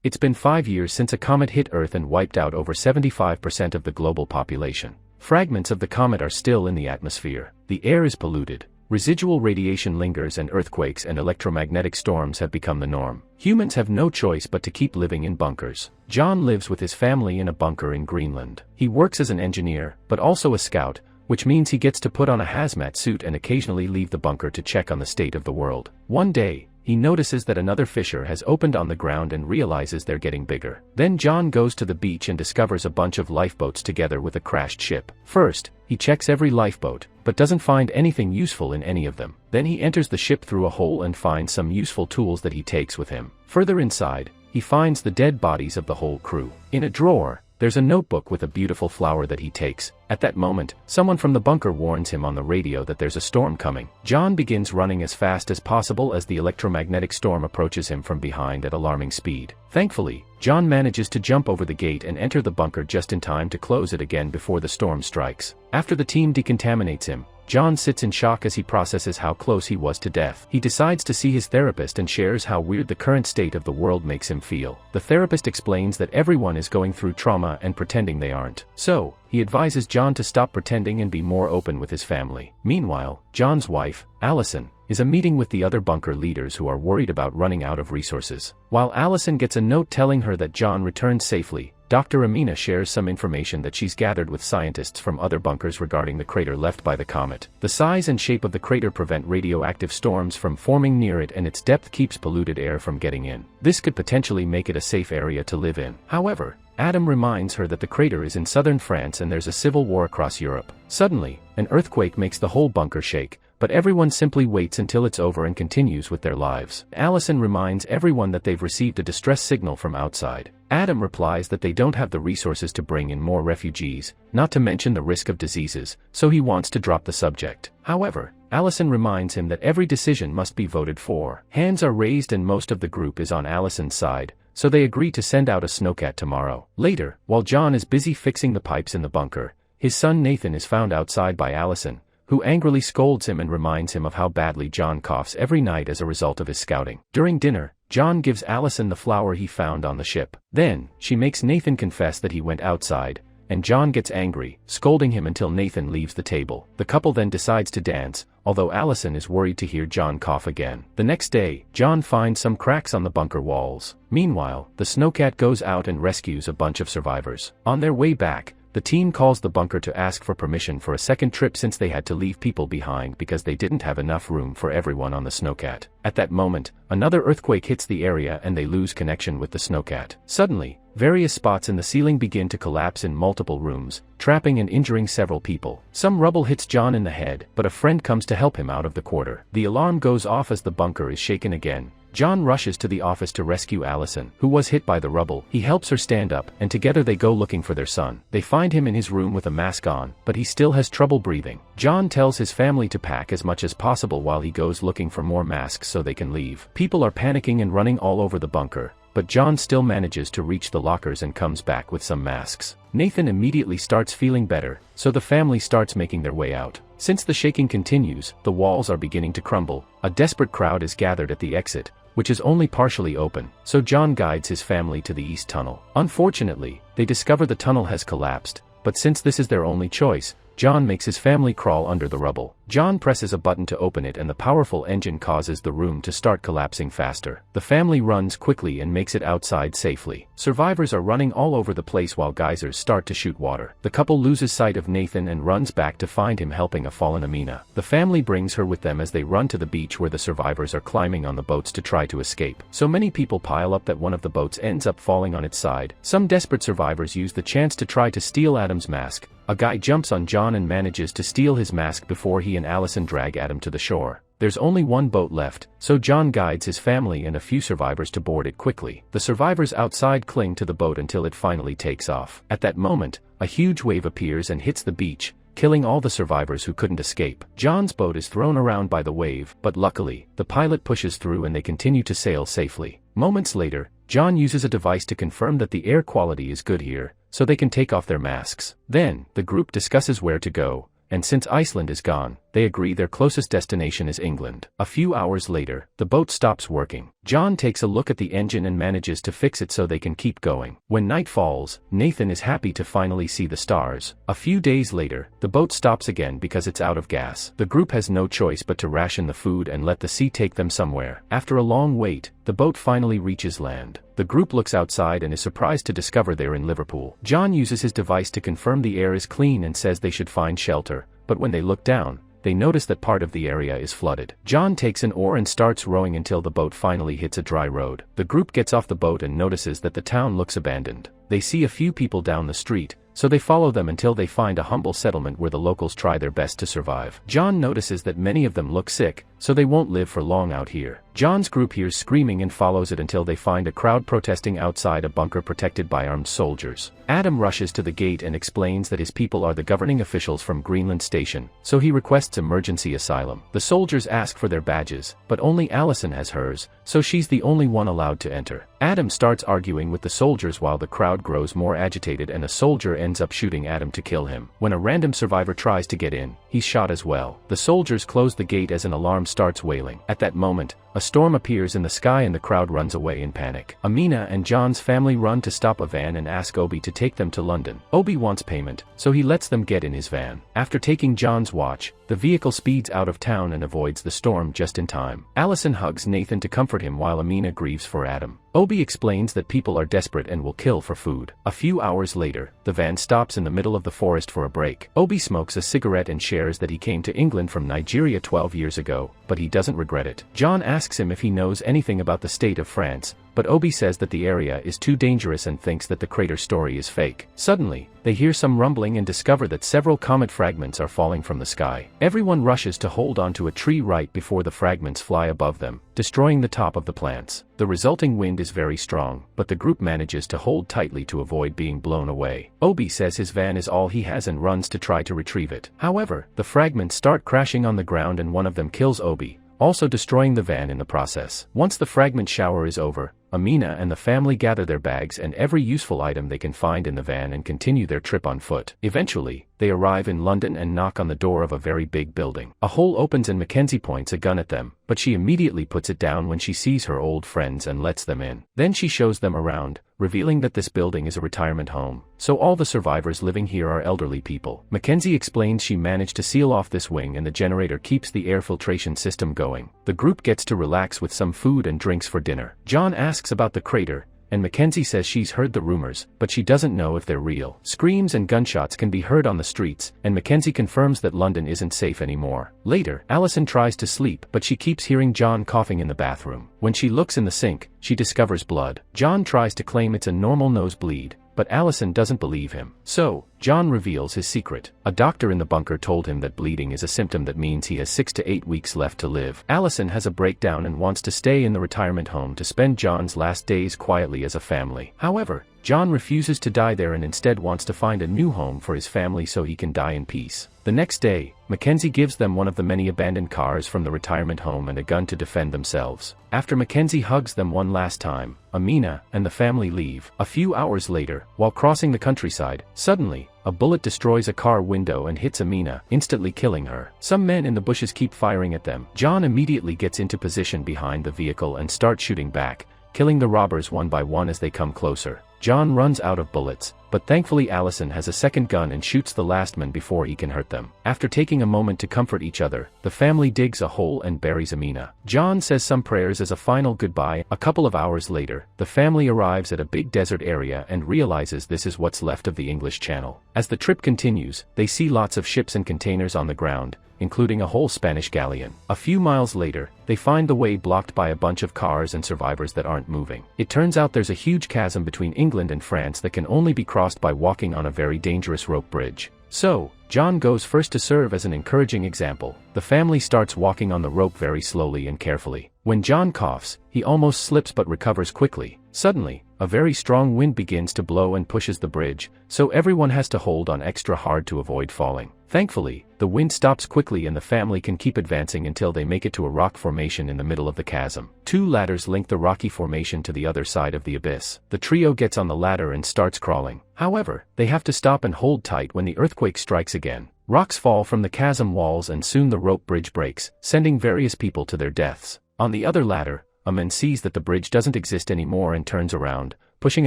It's been 5 years since a comet hit Earth and wiped out over 75% of the global population. Fragments of the comet are still in the atmosphere. The air is polluted. Residual radiation lingers, and earthquakes and electromagnetic storms have become the norm. Humans have no choice but to keep living in bunkers. John lives with his family in a bunker in Greenland. He works as an engineer, but also a scout, which means he gets to put on a hazmat suit and occasionally leave the bunker to check on the state of the world. One day, he notices that another fissure has opened on the ground and realizes they're getting bigger. Then John goes to the beach and discovers a bunch of lifeboats together with a crashed ship. First, he checks every lifeboat, but doesn't find anything useful in any of them. Then he enters the ship through a hole and finds some useful tools that he takes with him. Further inside, he finds the dead bodies of the whole crew. In a drawer, there's a notebook with a beautiful flower that he takes. At that moment, someone from the bunker warns him on the radio that there's a storm coming. John begins running as fast as possible as the electromagnetic storm approaches him from behind at alarming speed. Thankfully, John manages to jump over the gate and enter the bunker just in time to close it again before the storm strikes. After the team decontaminates him, John sits in shock as he processes how close he was to death. He decides to see his therapist and shares how weird the current state of the world makes him feel. The therapist explains that everyone is going through trauma and pretending they aren't. So, he advises John to stop pretending and be more open with his family. Meanwhile, John's wife, Allison, is a meeting with the other bunker leaders who are worried about running out of resources. While Allison gets a note telling her that John returned safely, Dr. Amina shares some information that she's gathered with scientists from other bunkers regarding the crater left by the comet. The size and shape of the crater prevent radioactive storms from forming near it, and its depth keeps polluted air from getting in. This could potentially make it a safe area to live in. However, Adam reminds her that the crater is in southern France and there's a civil war across Europe. Suddenly, an earthquake makes the whole bunker shake, but everyone simply waits until it's over and continues with their lives. Allison reminds everyone that they've received a distress signal from outside. Adam replies that they don't have the resources to bring in more refugees, not to mention the risk of diseases, so he wants to drop the subject. However, Allison reminds him that every decision must be voted for. Hands are raised and most of the group is on Allison's side, so they agree to send out a snowcat tomorrow. Later, while John is busy fixing the pipes in the bunker, his son Nathan is found outside by Allison, who angrily scolds him and reminds him of how badly John coughs every night as a result of his scouting. During dinner, John gives Allison the flower he found on the ship. Then, she makes Nathan confess that he went outside, and John gets angry, scolding him until Nathan leaves the table. The couple then decides to dance, although Allison is worried to hear John cough again. The next day, John finds some cracks on the bunker walls. Meanwhile, the snowcat goes out and rescues a bunch of survivors. On their way back, the team calls the bunker to ask for permission for a second trip since they had to leave people behind because they didn't have enough room for everyone on the snowcat. At that moment, another earthquake hits the area and they lose connection with the snowcat. Suddenly, various spots in the ceiling begin to collapse in multiple rooms, trapping and injuring several people. Some rubble hits John in the head, but a friend comes to help him out of the quarter. The alarm goes off as the bunker is shaken again. John rushes to the office to rescue Allison, who was hit by the rubble. He helps her stand up, and together they go looking for their son. They find him in his room with a mask on, but he still has trouble breathing. John tells his family to pack as much as possible while he goes looking for more masks so they can leave. People are panicking and running all over the bunker, but John still manages to reach the lockers and comes back with some masks. Nathan immediately starts feeling better, so the family starts making their way out. Since the shaking continues, the walls are beginning to crumble. A desperate crowd is gathered at the exit, which is only partially open, so John guides his family to the east tunnel. Unfortunately, they discover the tunnel has collapsed, but since this is their only choice, John makes his family crawl under the rubble. John presses a button to open it and the powerful engine causes the room to start collapsing faster. The family runs quickly and makes it outside safely. Survivors are running all over the place while geysers start to shoot water. The couple loses sight of Nathan and runs back to find him helping a fallen Amina. The family brings her with them as they run to the beach where the survivors are climbing on the boats to try to escape. So many people pile up that one of the boats ends up falling on its side. Some desperate survivors use the chance to try to steal Adam's mask. A guy jumps on John and manages to steal his mask before he and Allison drag Adam to the shore. There's only one boat left, so John guides his family and a few survivors to board it quickly. The survivors outside cling to the boat until it finally takes off. At that moment, a huge wave appears and hits the beach, killing all the survivors who couldn't escape. John's boat is thrown around by the wave, but luckily, the pilot pushes through and they continue to sail safely. Moments later, John uses a device to confirm that the air quality is good here, so they can take off their masks. Then, the group discusses where to go, and since Iceland is gone, they agree their closest destination is England. A few hours later, the boat stops working. John takes a look at the engine and manages to fix it so they can keep going. When night falls, Nathan is happy to finally see the stars. A few days later, the boat stops again because it's out of gas. The group has no choice but to ration the food and let the sea take them somewhere. After a long wait, the boat finally reaches land. The group looks outside and is surprised to discover they're in Liverpool. John uses his device to confirm the air is clean and says they should find shelter, but when they look down, they notice that part of the area is flooded. John takes an oar and starts rowing until the boat finally hits a dry road. The group gets off the boat and notices that the town looks abandoned. They see a few people down the street, so they follow them until they find a humble settlement where the locals try their best to survive. John notices that many of them look sick, so they won't live for long out here. John's group hears screaming and follows it until they find a crowd protesting outside a bunker protected by armed soldiers. Adam rushes to the gate and explains that his people are the governing officials from Greenland Station, so he requests emergency asylum. The soldiers ask for their badges, but only Allison has hers, so she's the only one allowed to enter. Adam starts arguing with the soldiers while the crowd grows more agitated and a soldier ends up shooting Adam to kill him. When a random survivor tries to get in, he's shot as well. The soldiers close the gate as an alarm starts wailing. At that moment, a storm appears in the sky and the crowd runs away in panic. Amina and John's family run to stop a van and ask Obi to take them to London. Obi wants payment, so he lets them get in his van. After taking John's watch, the vehicle speeds out of town and avoids the storm just in time. Allison hugs Nathan to comfort him while Amina grieves for Adam. Obi explains that people are desperate and will kill for food. A few hours later, the van stops in the middle of the forest for a break. Obi smokes a cigarette and shares that he came to England from Nigeria 12 years ago, but he doesn't regret it. John asks him if he knows anything about the state of France, but Obi says that the area is too dangerous and thinks that the crater story is fake. Suddenly, they hear some rumbling and discover that several comet fragments are falling from the sky. Everyone rushes to hold onto a tree right before the fragments fly above them, destroying the top of the plants. The resulting wind is very strong, but the group manages to hold tightly to avoid being blown away. Obi says his van is all he has and runs to try to retrieve it. However, the fragments start crashing on the ground and one of them kills Obi, also destroying the van in the process. Once the fragment shower is over, Amina and the family gather their bags and every useful item they can find in the van and continue their trip on foot. Eventually, they arrive in London and knock on the door of a very big building. A hole opens and Mackenzie points a gun at them, but she immediately puts it down when she sees her old friends and lets them in. Then she shows them around, revealing that this building is a retirement home, so all the survivors living here are elderly people. Mackenzie explains she managed to seal off this wing and the generator keeps the air filtration system going. The group gets to relax with some food and drinks for dinner. John asks about the crater, and Mackenzie says she's heard the rumors, but she doesn't know if they're real. Screams and gunshots can be heard on the streets, and Mackenzie confirms that London isn't safe anymore. Later, Allison tries to sleep, but she keeps hearing John coughing in the bathroom. When she looks in the sink, she discovers blood. John tries to claim it's a normal nosebleed, but Allison doesn't believe him. So, John reveals his secret. A doctor in the bunker told him that bleeding is a symptom that means he has 6 to 8 weeks left to live. Allison has a breakdown and wants to stay in the retirement home to spend John's last days quietly as a family. However, John refuses to die there and instead wants to find a new home for his family so he can die in peace. The next day, Mackenzie gives them one of the many abandoned cars from the retirement home and a gun to defend themselves. After Mackenzie hugs them one last time, Amina and the family leave. A few hours later, while crossing the countryside, suddenly, a bullet destroys a car window and hits Amina, instantly killing her. Some men in the bushes keep firing at them. John immediately gets into position behind the vehicle and starts shooting back, killing the robbers one by one as they come closer. John runs out of bullets, but thankfully Allison has a second gun and shoots the last man before he can hurt them. After taking a moment to comfort each other, the family digs a hole and buries Amina. John says some prayers as a final goodbye. A couple of hours later, the family arrives at a big desert area and realizes this is what's left of the English Channel. As the trip continues, they see lots of ships and containers on the ground, including a whole Spanish galleon. A few miles later, they find the way blocked by a bunch of cars and survivors that aren't moving. It turns out there's a huge chasm between England and France that can only be crossed by walking on a very dangerous rope bridge. So, John goes first to serve as an encouraging example. The family starts walking on the rope very slowly and carefully. When John coughs, he almost slips but recovers quickly. Suddenly, a very strong wind begins to blow and pushes the bridge, so everyone has to hold on extra hard to avoid falling. Thankfully, the wind stops quickly and the family can keep advancing until they make it to a rock formation in the middle of the chasm. 2 ladders link the rocky formation to the other side of the abyss. The trio gets on the ladder and starts crawling. However, they have to stop and hold tight when the earthquake strikes again. Rocks fall from the chasm walls and soon the rope bridge breaks, sending various people to their deaths. On the other ladder, a man sees that the bridge doesn't exist anymore and turns around, pushing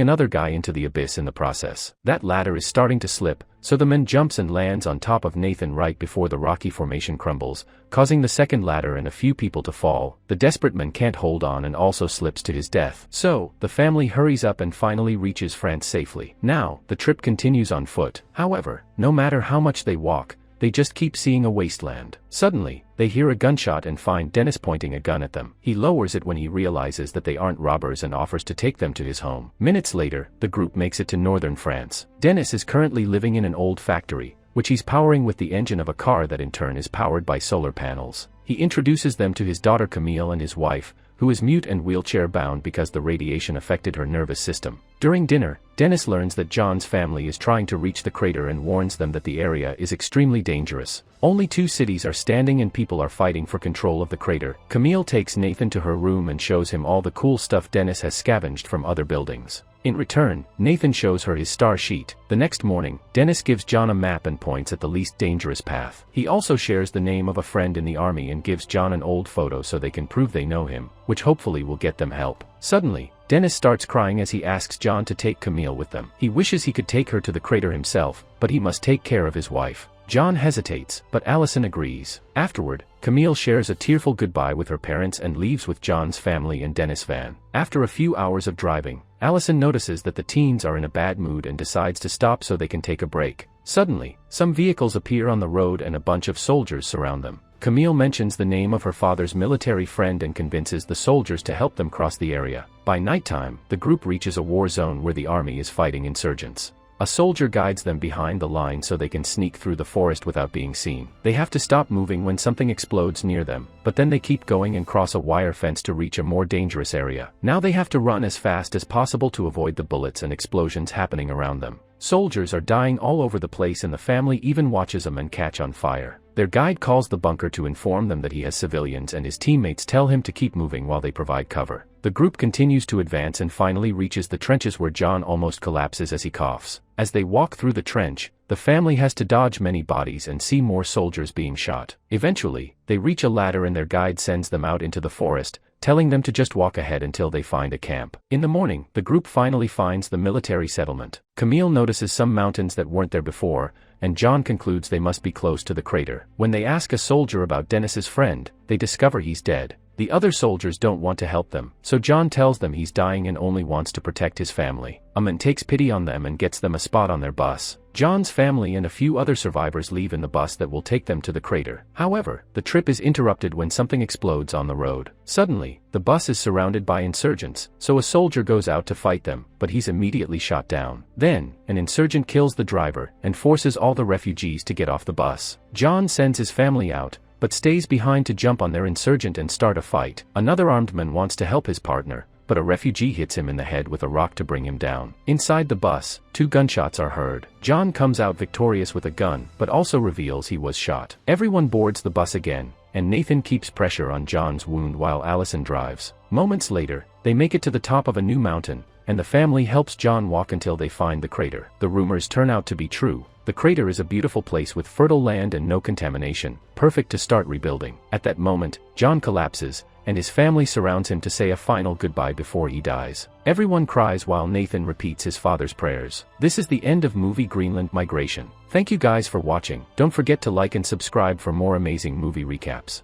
another guy into the abyss in the process. That ladder is starting to slip, so the man jumps and lands on top of Nathan right before the rocky formation crumbles, causing the second ladder and a few people to fall. The desperate man can't hold on and also slips to his death. So, the family hurries up and finally reaches France safely. Now, the trip continues on foot. However, no matter how much they walk, they just keep seeing a wasteland. Suddenly, they hear a gunshot and find Dennis pointing a gun at them. He lowers it when he realizes that they aren't robbers and offers to take them to his home. Minutes later, the group makes it to northern France. Dennis is currently living in an old factory, which he's powering with the engine of a car that in turn is powered by solar panels. He introduces them to his daughter Camille and his wife, who is mute and wheelchair-bound because the radiation affected her nervous system. During dinner, Dennis learns that John's family is trying to reach the crater and warns them that the area is extremely dangerous. Only 2 cities are standing and people are fighting for control of the crater. Camille takes Nathan to her room and shows him all the cool stuff Dennis has scavenged from other buildings. In return, Nathan shows her his star sheet. The next morning, Dennis gives John a map and points at the least dangerous path. He also shares the name of a friend in the army and gives John an old photo so they can prove they know him, which hopefully will get them help. Suddenly, Dennis starts crying as he asks John to take Camille with them. He wishes he could take her to the crater himself, but he must take care of his wife. John hesitates, but Allison agrees. Afterward, Camille shares a tearful goodbye with her parents and leaves with John's family and Dennis' van. After a few hours of driving, Allison notices that the teens are in a bad mood and decides to stop so they can take a break. Suddenly, some vehicles appear on the road and a bunch of soldiers surround them. Camille mentions the name of her father's military friend and convinces the soldiers to help them cross the area. By nighttime, the group reaches a war zone where the army is fighting insurgents. A soldier guides them behind the line so they can sneak through the forest without being seen. They have to stop moving when something explodes near them, but then they keep going and cross a wire fence to reach a more dangerous area. Now they have to run as fast as possible to avoid the bullets and explosions happening around them. Soldiers are dying all over the place and the family even watches a man catch on fire. Their guide calls the bunker to inform them that he has civilians and his teammates tell him to keep moving while they provide cover. The group continues to advance and finally reaches the trenches where John almost collapses as he coughs. As they walk through the trench, the family has to dodge many bodies and see more soldiers being shot. Eventually, they reach a ladder and their guide sends them out into the forest, telling them to just walk ahead until they find a camp. In the morning, the group finally finds the military settlement. Camille notices some mountains that weren't there before, and John concludes they must be close to the crater. When they ask a soldier about Dennis's friend, they discover he's dead. The other soldiers don't want to help them, so John tells them he's dying and only wants to protect his family. A man takes pity on them and gets them a spot on their bus. John's family and a few other survivors leave in the bus that will take them to the crater. However, the trip is interrupted when something explodes on the road. Suddenly, the bus is surrounded by insurgents, so a soldier goes out to fight them, but he's immediately shot down. Then, an insurgent kills the driver and forces all the refugees to get off the bus. John sends his family out, but stays behind to jump on their insurgent and start a fight. Another armed man wants to help his partner, but a refugee hits him in the head with a rock to bring him down. Inside the bus, 2 gunshots are heard. John comes out victorious with a gun, but also reveals he was shot. Everyone boards the bus again, and Nathan keeps pressure on John's wound while Allison drives. Moments later, they make it to the top of a new mountain, and the family helps John walk until they find the crater. The rumors turn out to be true. The crater is a beautiful place with fertile land and no contamination, perfect to start rebuilding. At that moment, John collapses, and his family surrounds him to say a final goodbye before he dies. Everyone cries while Nathan repeats his father's prayers. This is the end of movie Greenland Migration. Thank you guys for watching. Don't forget to like and subscribe for more amazing movie recaps.